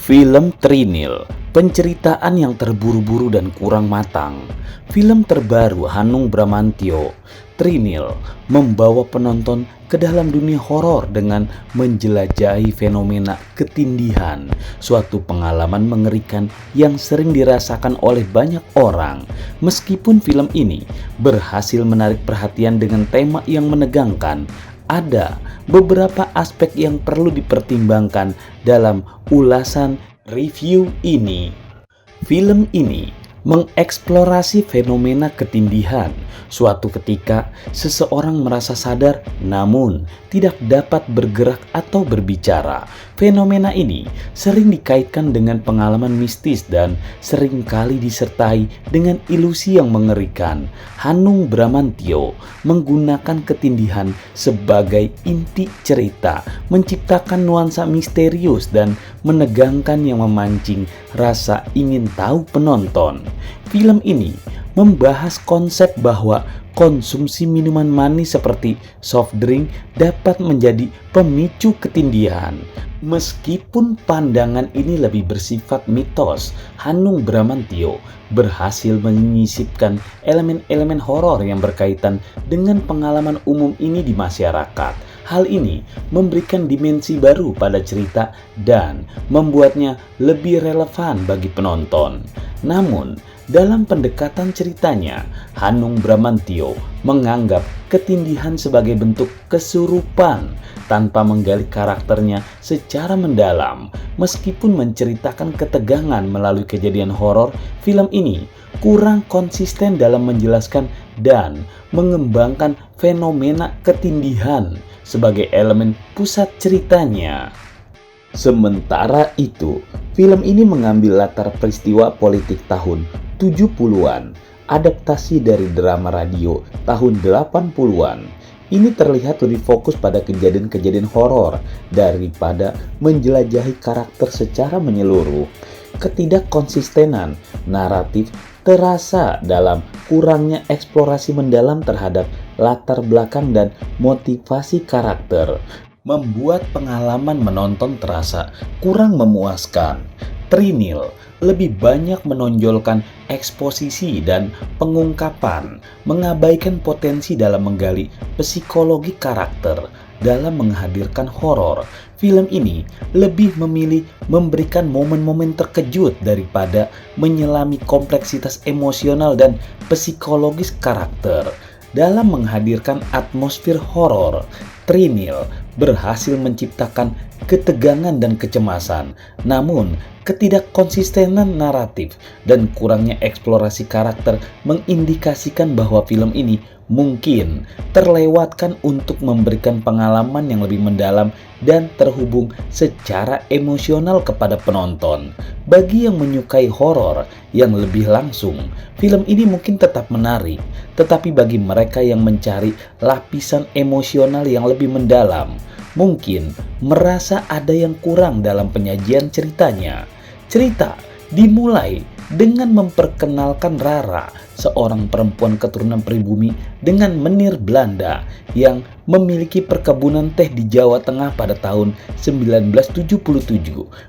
Film Trinil, penceritaan yang terburu-buru dan kurang matang. Film terbaru Hanung Bramantyo, Trinil, membawa penonton ke dalam dunia horor dengan menjelajahi fenomena ketindihan, suatu pengalaman mengerikan yang sering dirasakan oleh banyak orang. Meskipun film ini berhasil menarik perhatian dengan tema yang menegangkan, ada beberapa aspek yang perlu dipertimbangkan dalam ulasan review ini. Film ini mengeksplorasi fenomena ketindihan. Suatu ketika, seseorang merasa sadar namun tidak dapat bergerak atau berbicara. Fenomena ini sering dikaitkan dengan pengalaman mistis dan seringkali disertai dengan ilusi yang mengerikan. Hanung Bramantyo menggunakan ketindihan sebagai inti cerita, menciptakan nuansa misterius dan menegangkan yang memancing rasa ingin tahu penonton. Film ini membahas konsep bahwa konsumsi minuman manis seperti soft drink dapat menjadi pemicu ketindihan. Meskipun pandangan ini lebih bersifat mitos, Hanung Bramantyo berhasil menyisipkan elemen-elemen horor yang berkaitan dengan pengalaman umum ini di masyarakat. Hal ini memberikan dimensi baru pada cerita dan membuatnya lebih relevan bagi penonton. Namun, dalam pendekatan ceritanya, Hanung Bramantyo menganggap ketindihan sebagai bentuk kesurupan tanpa menggali karakternya secara mendalam. Meskipun menceritakan ketegangan melalui kejadian horor, film ini kurang konsisten dalam menjelaskan dan mengembangkan fenomena ketindihan sebagai elemen pusat ceritanya. Sementara itu, film ini mengambil latar peristiwa politik tahun 70-an, adaptasi dari drama radio tahun 80-an. Ini terlihat lebih fokus pada kejadian-kejadian horor daripada menjelajahi karakter secara menyeluruh. Ketidakkonsistenan naratif terasa dalam kurangnya eksplorasi mendalam terhadap latar belakang dan motivasi karakter, membuat pengalaman menonton terasa kurang memuaskan. Trinil lebih banyak menonjolkan eksposisi dan pengungkapan, mengabaikan potensi dalam menggali psikologi karakter. Dalam menghadirkan horor, film ini lebih memilih memberikan momen-momen terkejut daripada menyelami kompleksitas emosional dan psikologis karakter. Dalam menghadirkan atmosfer horor, Trinil berhasil menciptakan ketegangan dan kecemasan. Namun, ketidakkonsistenan naratif dan kurangnya eksplorasi karakter mengindikasikan bahwa film ini mungkin terlewatkan untuk memberikan pengalaman yang lebih mendalam dan terhubung secara emosional kepada penonton. Bagi yang menyukai horor yang lebih langsung, film ini mungkin tetap menarik, tetapi bagi mereka yang mencari lapisan emosional yang lebih mendalam, mungkin merasa ada yang kurang dalam penyajian ceritanya. Cerita dimulai dengan memperkenalkan Rara, seorang perempuan keturunan pribumi dengan menir Belanda yang memiliki perkebunan teh di Jawa Tengah pada tahun 1977.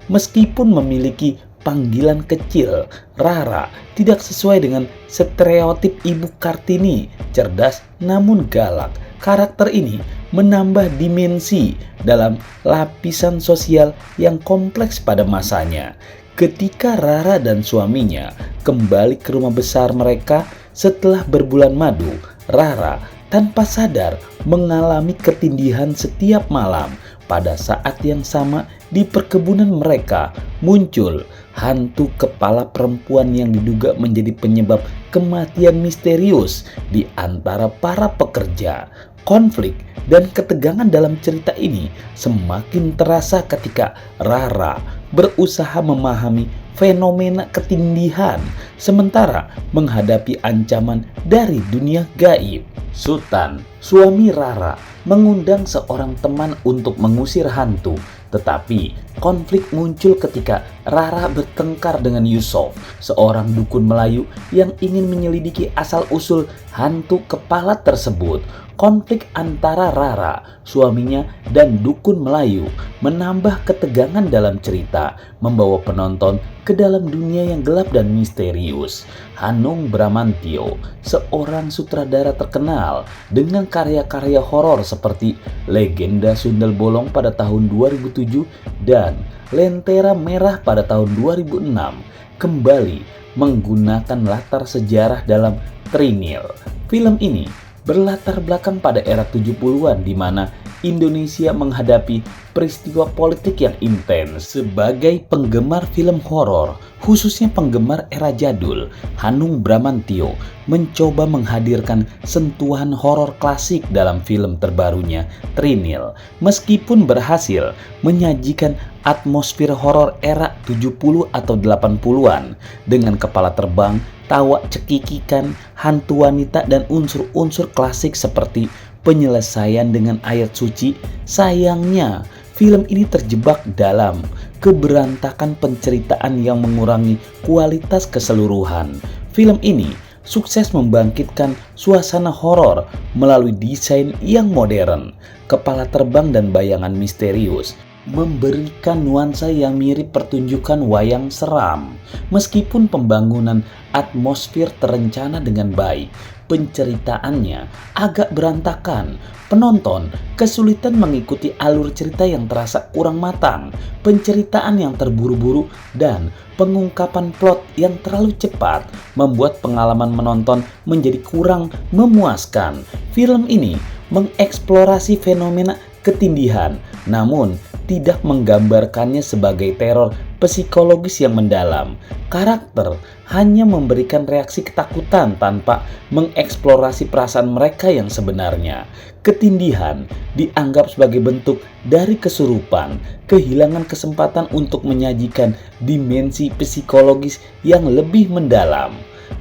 Meskipun memiliki panggilan kecil, Rara tidak sesuai dengan stereotip Ibu Kartini, cerdas namun galak. Karakter ini menambah dimensi dalam lapisan sosial yang kompleks pada masanya. Ketika Rara dan suaminya kembali ke rumah besar mereka setelah berbulan madu, Rara tanpa sadar mengalami ketindihan setiap malam. Pada saat yang sama di perkebunan mereka muncul hantu kepala perempuan yang diduga menjadi penyebab kematian misterius di antara para pekerja. Konflik dan ketegangan dalam cerita ini semakin terasa ketika Rara berusaha memahami fenomena ketindihan sementara menghadapi ancaman dari dunia gaib. Sultan, suami Rara, mengundang seorang teman untuk mengusir hantu, tetapi konflik muncul ketika Rara bertengkar dengan Yusuf, seorang dukun Melayu yang ingin menyelidiki asal-usul hantu kepala tersebut. Konflik antara Rara, suaminya, dan dukun Melayu menambah ketegangan dalam cerita, membawa penonton ke dalam dunia yang gelap dan misterius. Hanung Bramantyo, seorang sutradara terkenal dengan karya-karya horor seperti Legenda Sundel Bolong pada tahun 2007 dan Lentera Merah pada tahun 2006, kembali menggunakan latar sejarah dalam Trinil. Film ini berlatar belakang pada era 70-an di mana Indonesia menghadapi peristiwa politik yang intens. Sebagai penggemar film horor, khususnya penggemar era jadul, Hanung Bramantyo mencoba menghadirkan sentuhan horor klasik dalam film terbarunya, Trinil. Meskipun berhasil menyajikan atmosfer horor era 70 atau 80-an dengan kepala terbang, tawa cekikikan, hantu wanita, dan unsur-unsur klasik seperti penyelesaian dengan ayat suci, sayangnya film ini terjebak dalam keberantakan penceritaan yang mengurangi kualitas keseluruhan. Film ini sukses membangkitkan suasana horor melalui desain yang modern, kepala terbang, dan bayangan misterius, memberikan nuansa yang mirip pertunjukan wayang seram. Meskipun pembangunan atmosfer terencana dengan baik, penceritaannya agak berantakan. Penonton kesulitan mengikuti alur cerita yang terasa kurang matang, penceritaan yang terburu-buru, dan pengungkapan plot yang terlalu cepat membuat pengalaman menonton menjadi kurang memuaskan. Film ini mengeksplorasi fenomena ketindihan, namun tidak menggambarkannya sebagai teror psikologis yang mendalam. Karakter hanya memberikan reaksi ketakutan tanpa mengeksplorasi perasaan mereka yang sebenarnya. Ketindihan dianggap sebagai bentuk dari kesurupan, kehilangan kesempatan untuk menyajikan dimensi psikologis yang lebih mendalam.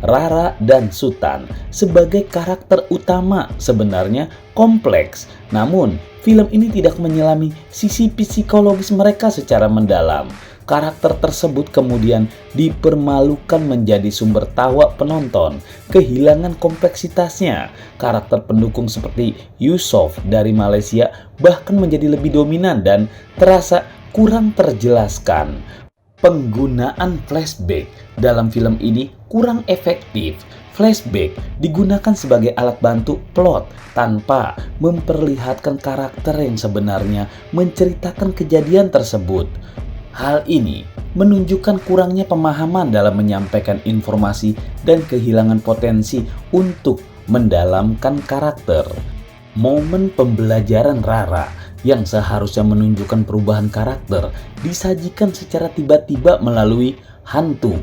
Rara dan Sutan sebagai karakter utama sebenarnya kompleks, namun film ini tidak menyelami sisi psikologis mereka secara mendalam. Karakter tersebut kemudian dipermalukan menjadi sumber tawa penonton. Kehilangan kompleksitasnya, karakter pendukung seperti Yusof dari Malaysia bahkan menjadi lebih dominan dan terasa kurang terjelaskan. Penggunaan flashback dalam film ini kurang efektif. Flashback digunakan sebagai alat bantu plot tanpa memperlihatkan karakter yang sebenarnya menceritakan kejadian tersebut. Hal ini menunjukkan kurangnya pemahaman dalam menyampaikan informasi dan kehilangan potensi untuk mendalamkan karakter. Momen pembelajaran Rara yang seharusnya menunjukkan perubahan karakter disajikan secara tiba-tiba melalui hantu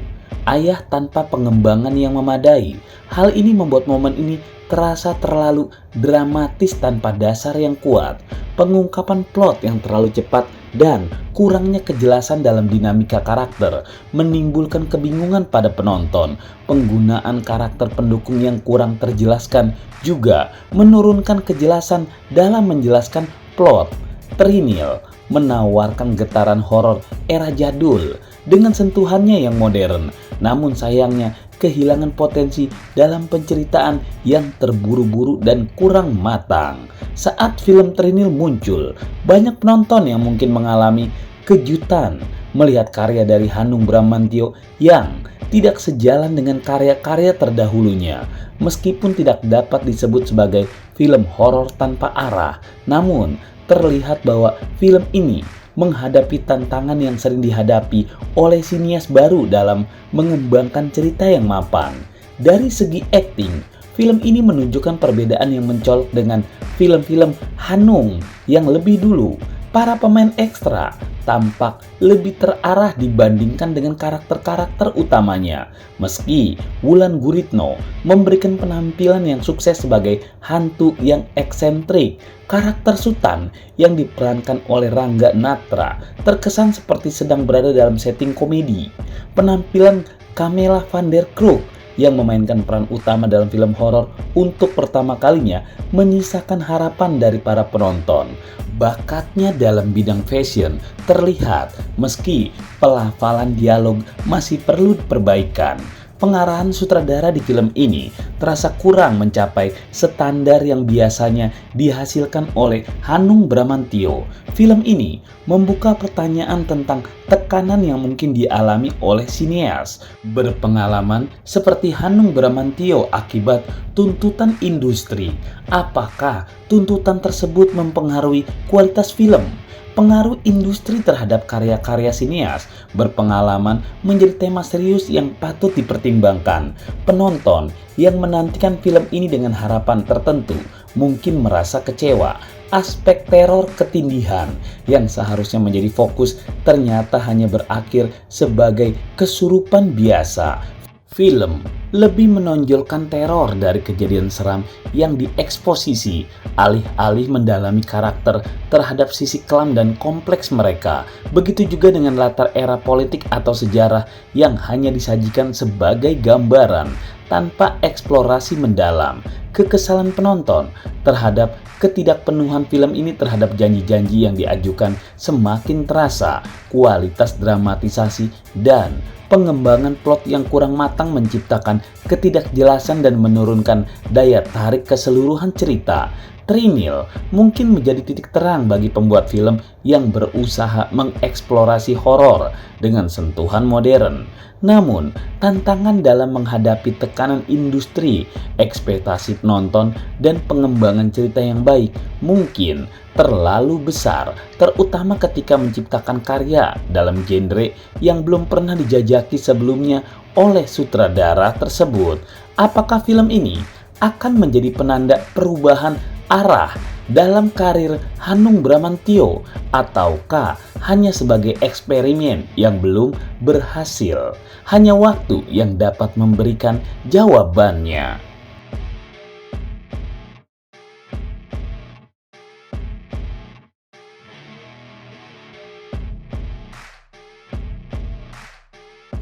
ayah tanpa pengembangan yang memadai. Hal ini membuat momen ini terasa terlalu dramatis tanpa dasar yang kuat. Pengungkapan plot yang terlalu cepat dan kurangnya kejelasan dalam dinamika karakter menimbulkan kebingungan pada penonton. Penggunaan karakter pendukung yang kurang terjelaskan juga menurunkan kejelasan dalam menjelaskan plot. Trinil menawarkan getaran horor era jadul dengan sentuhannya yang modern, namun sayangnya kehilangan potensi dalam penceritaan yang terburu-buru dan kurang matang. Saat film Trinil muncul, banyak penonton yang mungkin mengalami kejutan melihat karya dari Hanung Bramantyo yang tidak sejalan dengan karya-karya terdahulunya. Meskipun tidak dapat disebut sebagai film horor tanpa arah, namun terlihat bahwa film ini menghadapi tantangan yang sering dihadapi oleh sinias baru dalam mengembangkan cerita yang mapan. Dari segi akting, film ini menunjukkan perbedaan yang mencolok dengan film-film Hanung yang lebih dulu. Para pemain ekstra tampak lebih terarah dibandingkan dengan karakter-karakter utamanya. Meski Wulan Guritno memberikan penampilan yang sukses sebagai hantu yang eksentrik, karakter Sutan yang diperankan oleh Rangga Natra terkesan seperti sedang berada dalam setting komedi. Penampilan Kamela van der Krook yang memainkan peran utama dalam film horor untuk pertama kalinya menyisakan harapan dari para penonton. Bakatnya dalam bidang fashion terlihat meski pelafalan dialog masih perlu perbaikan. Pengarahan sutradara di film ini terasa kurang mencapai standar yang biasanya dihasilkan oleh Hanung Bramantyo. Film ini membuka pertanyaan tentang tekanan yang mungkin dialami oleh sineas berpengalaman seperti Hanung Bramantyo akibat tuntutan industri. Apakah tuntutan tersebut mempengaruhi kualitas film? Pengaruh industri terhadap karya-karya sineas berpengalaman menjadi tema serius yang patut dipertimbangkan. Penonton yang menantikan film ini dengan harapan tertentu mungkin merasa kecewa. Aspek teror ketindihan yang seharusnya menjadi fokus ternyata hanya berakhir sebagai kesurupan biasa. Film lebih menonjolkan teror dari kejadian seram yang dieksposisi, alih-alih mendalami karakter terhadap sisi kelam dan kompleks mereka. Begitu juga dengan latar era politik atau sejarah yang hanya disajikan sebagai gambaran tanpa eksplorasi mendalam. Kekesalan penonton terhadap ketidakpenuhan film ini terhadap janji-janji yang diajukan semakin terasa. Kualitas dramatisasi dan pengembangan plot yang kurang matang menciptakan ketidakjelasan dan menurunkan daya tarik keseluruhan cerita. Trinil mungkin menjadi titik terang bagi pembuat film yang berusaha mengeksplorasi horor dengan sentuhan modern. Namun, tantangan dalam menghadapi tekanan industri, ekspektasi penonton, dan pengembangan cerita yang baik mungkin terlalu besar, terutama ketika menciptakan karya dalam genre yang belum pernah dijajaki sebelumnya oleh sutradara tersebut. Apakah film ini akan menjadi penanda perubahan arah dalam karir Hanung Bramantyo ataukah hanya sebagai eksperimen yang belum berhasil? Hanya waktu yang dapat memberikan jawabannya.